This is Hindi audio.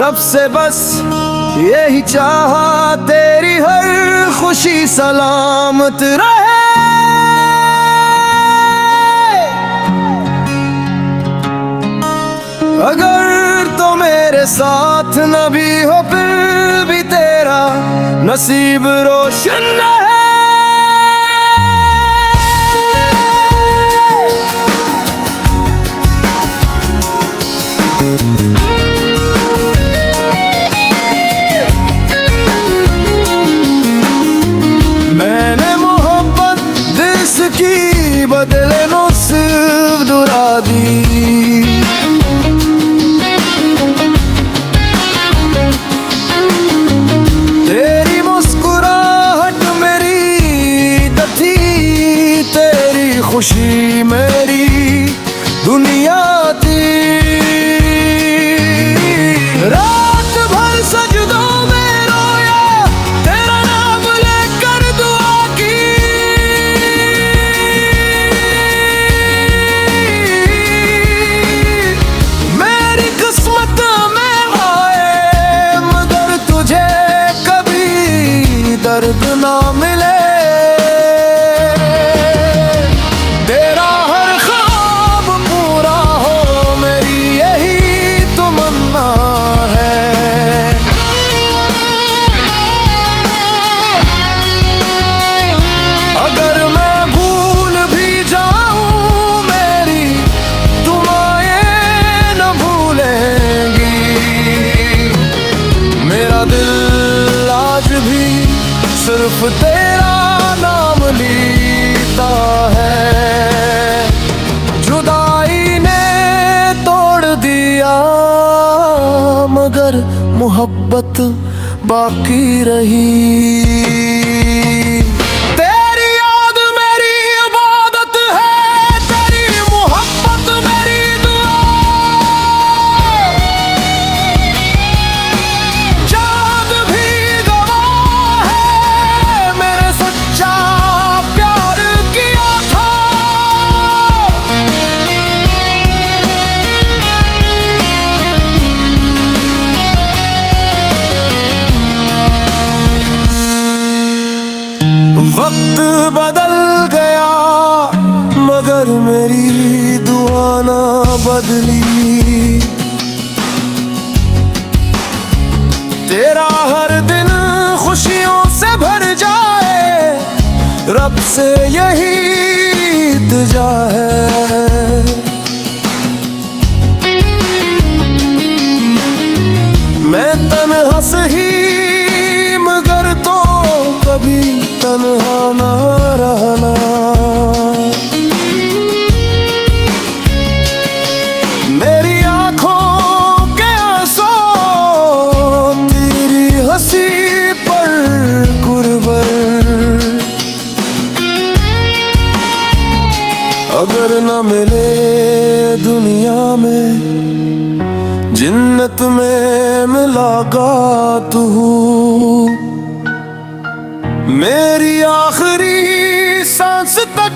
रब से बस यही चाहा तेरी हर खुशी सलामत रहे। अगर तो मेरे साथ न भी हो फिर भी तेरा नसीब रोशन रहे। मैंने मोहब्बत दिस की बदले नो सिर्फ दुरा दी। तेरी मुस्कुराहट मेरी दथी, तेरी खुशी मेरी दुनिया थी। रात भर सजदों में रोया, तेरा नाम लेकर दुआ की। मेरी किस्मत में आए मगर तुझे कभी दर्द ना मिले। तेरा हर ख्वाब पूरा हो मेरी यही तमन्ना है। अगर मैं भूल भी जाऊं मेरी दुआएं न भूलेंगी। मेरा दिल आज भी सिर्फ तेरा नाम लेता है। जुदाई ने तोड़ दिया मगर मोहब्बत बाकी रही। तेरी याद मेरी इबादत है, तेरी मोहब्बत मेरी दुआ। चाँद भी गवाह है मेरे सच्चा प्यार किया था। वक्त बदल गया मगर मेरी दुआ ना बदली। तेरा हर दिन खुशियों से भर जाए रब से यही इल्तिजा है। मैं तन्हा सही मगर तो कभी तन्हा ना रहना। मेरी आँखों के आंसू तेरी हंसी पर कुर्बान। अगर न मिले दुनिया में जिन्नत में मुलाकात हो, मेरी आखिरी सांस तक